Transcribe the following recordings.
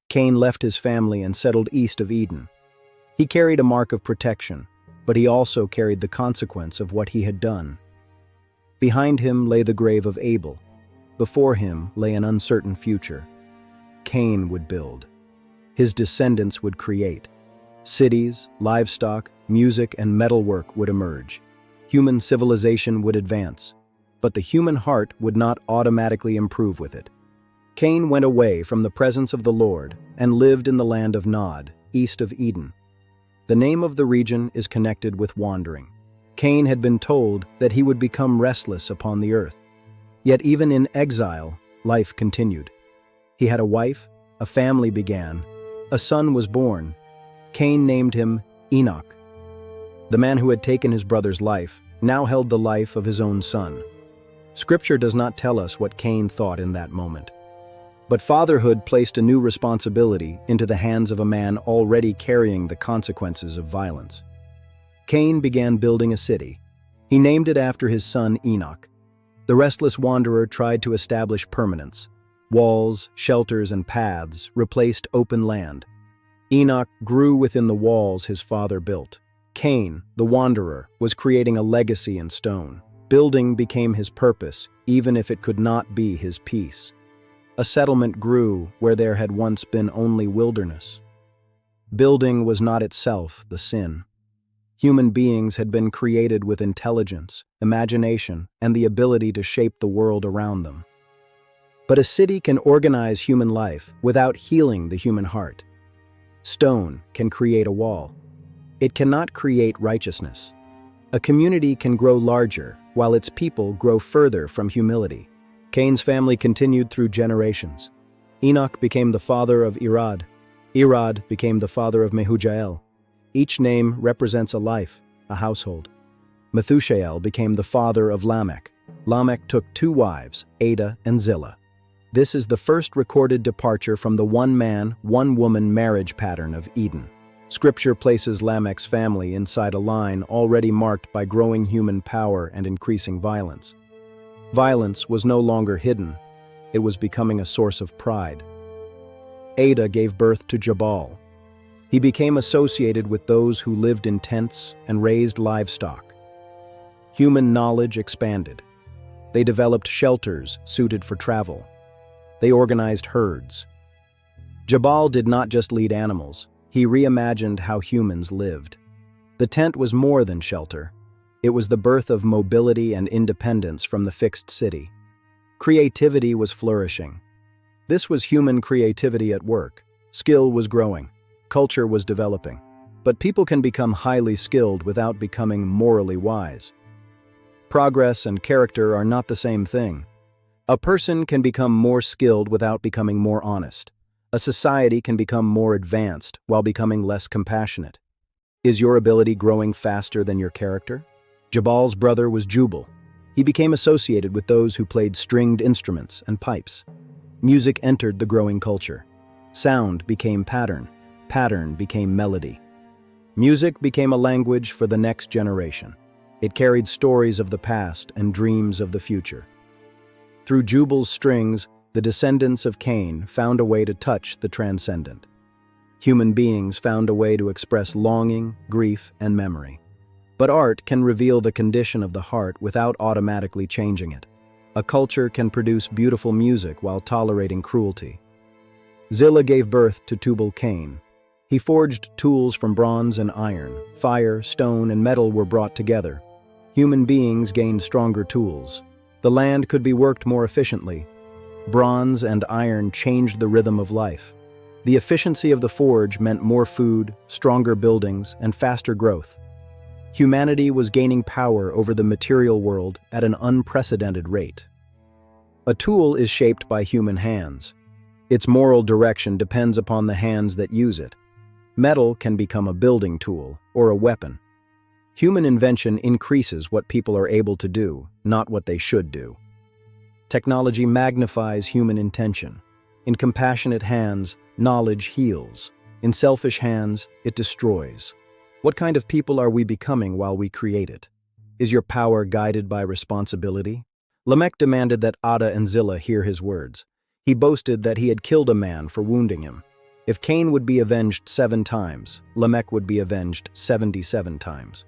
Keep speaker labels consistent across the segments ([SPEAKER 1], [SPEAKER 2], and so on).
[SPEAKER 1] Cain left his family and settled east of Eden. He carried a mark of protection, but he also carried the consequence of what he had done. Behind him lay the grave of Abel. Before him lay an uncertain future. Cain would build. His descendants would create. Cities, livestock, music, and metalwork would emerge. Human civilization would advance, but the human heart would not automatically improve with it. Cain went away from the presence of the Lord and lived in the land of Nod, east of Eden. The name of the region is connected with wandering. Cain had been told that he would become restless upon the earth. Yet even in exile, life continued. He had a wife, a family began, a son was born. Cain named him Enoch. The man who had taken his brother's life now held the life of his own son. Scripture does not tell us what Cain thought in that moment. But fatherhood placed a new responsibility into the hands of a man already carrying the consequences of violence. Cain began building a city. He named it after his son Enoch. The restless wanderer tried to establish permanence. Walls, shelters, and paths replaced open land. Enoch grew within the walls his father built. Cain, the wanderer, was creating a legacy in stone. Building became his purpose, even if it could not be his peace. A settlement grew where there had once been only wilderness. Building was not itself the sin. Human beings had been created with intelligence, imagination, and the ability to shape the world around them. But a city can organize human life without healing the human heart. Stone can create a wall. It cannot create righteousness. A community can grow larger while its people grow further from humility. Cain's family continued through generations. Enoch became the father of Irad. Irad became the father of Mehujael. Each name represents a life, a household. Methushael became the father of Lamech. Lamech took 2 wives, Ada and Zillah. This is the first recorded departure from the one-man, one-woman marriage pattern of Eden. Scripture places Lamech's family inside a line already marked by growing human power and increasing violence. Violence was no longer hidden. It was becoming a source of pride. Ada gave birth to Jabal. He became associated with those who lived in tents and raised livestock. Human knowledge expanded. They developed shelters suited for travel. They organized herds. Jabal did not just lead animals. He reimagined how humans lived. The tent was more than shelter. It was the birth of mobility and independence from the fixed city. Creativity was flourishing. This was human creativity at work. Skill was growing. Culture was developing. But people can become highly skilled without becoming morally wise. Progress and character are not the same thing. A person can become more skilled without becoming more honest. A society can become more advanced while becoming less compassionate. Is your ability growing faster than your character? Jabal's brother was Jubal. He became associated with those who played stringed instruments and pipes. Music entered the growing culture. Sound became pattern. Pattern became melody. Music became a language for the next generation. It carried stories of the past and dreams of the future. Through Jubal's strings, the descendants of Cain found a way to touch the transcendent. Human beings found a way to express longing, grief, and memory. But art can reveal the condition of the heart without automatically changing it. A culture can produce beautiful music while tolerating cruelty. Zillah gave birth to Tubal-Cain. He forged tools from bronze and iron. Fire, stone, and metal were brought together. Human beings gained stronger tools. The land could be worked more efficiently. Bronze and iron changed the rhythm of life. The efficiency of the forge meant more food, stronger buildings, and faster growth. Humanity was gaining power over the material world at an unprecedented rate. A tool is shaped by human hands. Its moral direction depends upon the hands that use it. Metal can become a building tool or a weapon. Human invention increases what people are able to do, not what they should do. Technology magnifies human intention. In compassionate hands, knowledge heals. In selfish hands, it destroys. What kind of people are we becoming while we create it? Is your power guided by responsibility? Lamech demanded that Ada and Zillah hear his words. He boasted that he had killed a man for wounding him. If Cain would be avenged 7 times, Lamech would be avenged 77 times.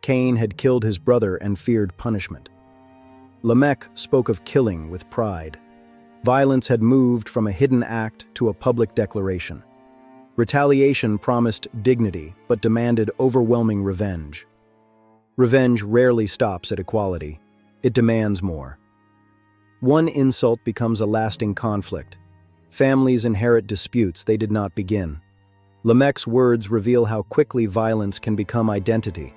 [SPEAKER 1] Cain had killed his brother and feared punishment. Lamech spoke of killing with pride. Violence had moved from a hidden act to a public declaration. Retaliation promised dignity but demanded overwhelming revenge. Revenge rarely stops at equality. It demands more. One insult becomes a lasting conflict. Families inherit disputes they did not begin. Lamech's words reveal how quickly violence can become identity.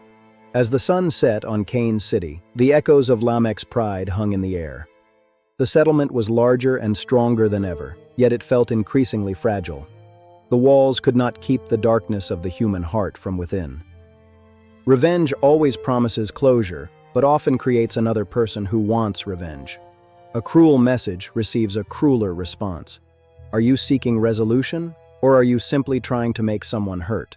[SPEAKER 1] As the sun set on Cain's city, the echoes of Lamech's pride hung in the air. The settlement was larger and stronger than ever, yet it felt increasingly fragile. The walls could not keep the darkness of the human heart from within. Revenge always promises closure, but often creates another person who wants revenge. A cruel message receives a crueler response. Are you seeking resolution, or are you simply trying to make someone hurt?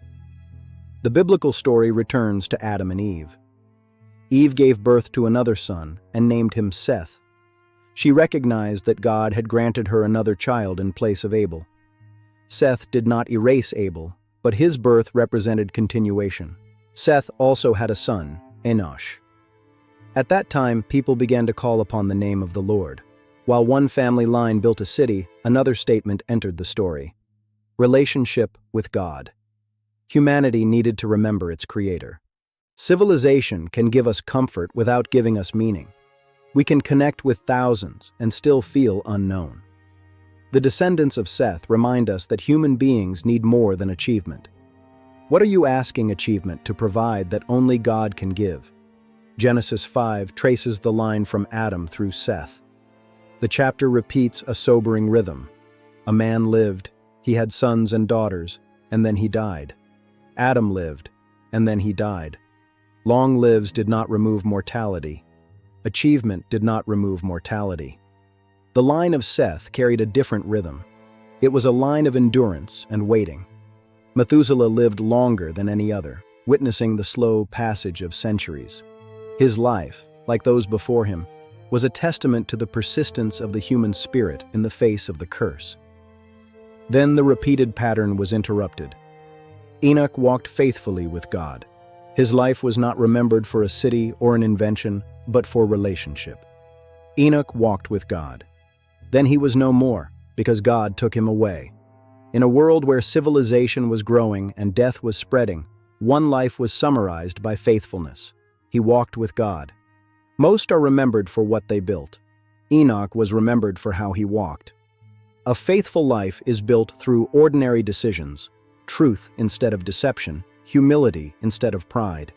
[SPEAKER 1] The biblical story returns to Adam and Eve. Eve gave birth to another son and named him Seth. She recognized that God had granted her another child in place of Abel. Seth did not erase Abel, but his birth represented continuation. Seth also had a son, Enoch. At that time, people began to call upon the name of the Lord. While one family line built a city, another statement entered the story. Relationship with God. Humanity needed to remember its creator. Civilization can give us comfort without giving us meaning. We can connect with thousands and still feel unknown. The descendants of Seth remind us that human beings need more than achievement. What are you asking achievement to provide that only God can give? Genesis 5 traces the line from Adam through Seth. The chapter repeats a sobering rhythm. A man lived, he had sons and daughters, and then he died. Adam lived, and then he died. Long lives did not remove mortality. Achievement did not remove mortality. The line of Seth carried a different rhythm. It was a line of endurance and waiting. Methuselah lived longer than any other, witnessing the slow passage of centuries. His life, like those before him, was a testament to the persistence of the human spirit in the face of the curse. Then the repeated pattern was interrupted. Enoch walked faithfully with God. His life was not remembered for a city or an invention, but for relationship. Enoch walked with God. Then he was no more, because God took him away. In a world where civilization was growing and death was spreading, one life was summarized by faithfulness. He walked with God. Most are remembered for what they built. Enoch was remembered for how he walked. A faithful life is built through ordinary decisions, truth instead of deception, humility instead of pride.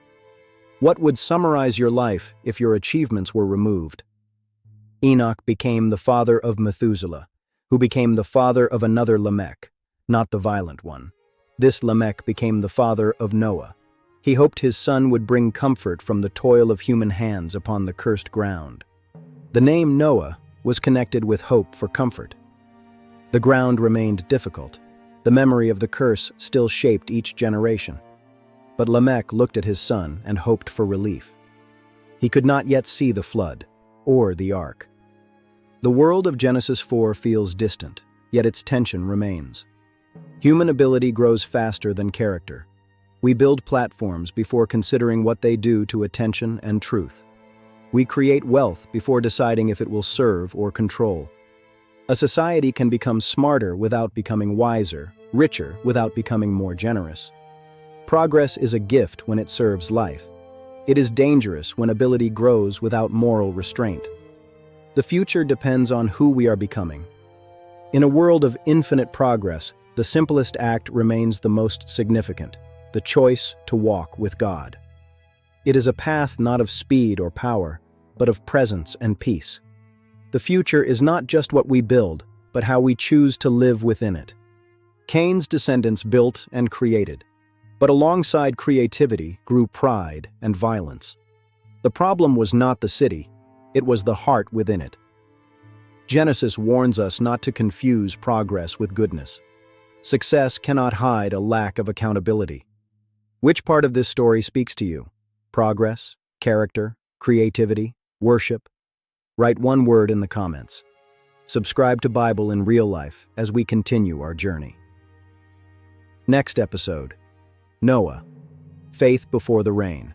[SPEAKER 1] What would summarize your life if your achievements were removed? Enoch became the father of Methuselah, who became the father of another Lamech, not the violent one. This Lamech became the father of Noah. He hoped his son would bring comfort from the toil of human hands upon the cursed ground. The name Noah was connected with hope for comfort. The ground remained difficult. The memory of the curse still shaped each generation. But Lamech looked at his son and hoped for relief. He could not yet see the flood or the ark. The world of Genesis 4 feels distant, yet its tension remains. Human ability grows faster than character. We build platforms before considering what they do to attention and truth. We create wealth before deciding if it will serve or control. A society can become smarter without becoming wiser, richer without becoming more generous. Progress is a gift when it serves life. It is dangerous when ability grows without moral restraint. The future depends on who we are becoming. In a world of infinite progress, the simplest act remains the most significant: the choice to walk with God. It is a path not of speed or power, but of presence and peace. The future is not just what we build, but how we choose to live within it. Cain's descendants built and created, but alongside creativity grew pride and violence. The problem was not the city, it was the heart within it. Genesis warns us not to confuse progress with goodness. Success cannot hide a lack of accountability. Which part of this story speaks to you? Progress, character, creativity, worship? Write one word in the comments. Subscribe to Bible in Real Life as we continue our journey. Next episode: Noah, Faith Before the Rain.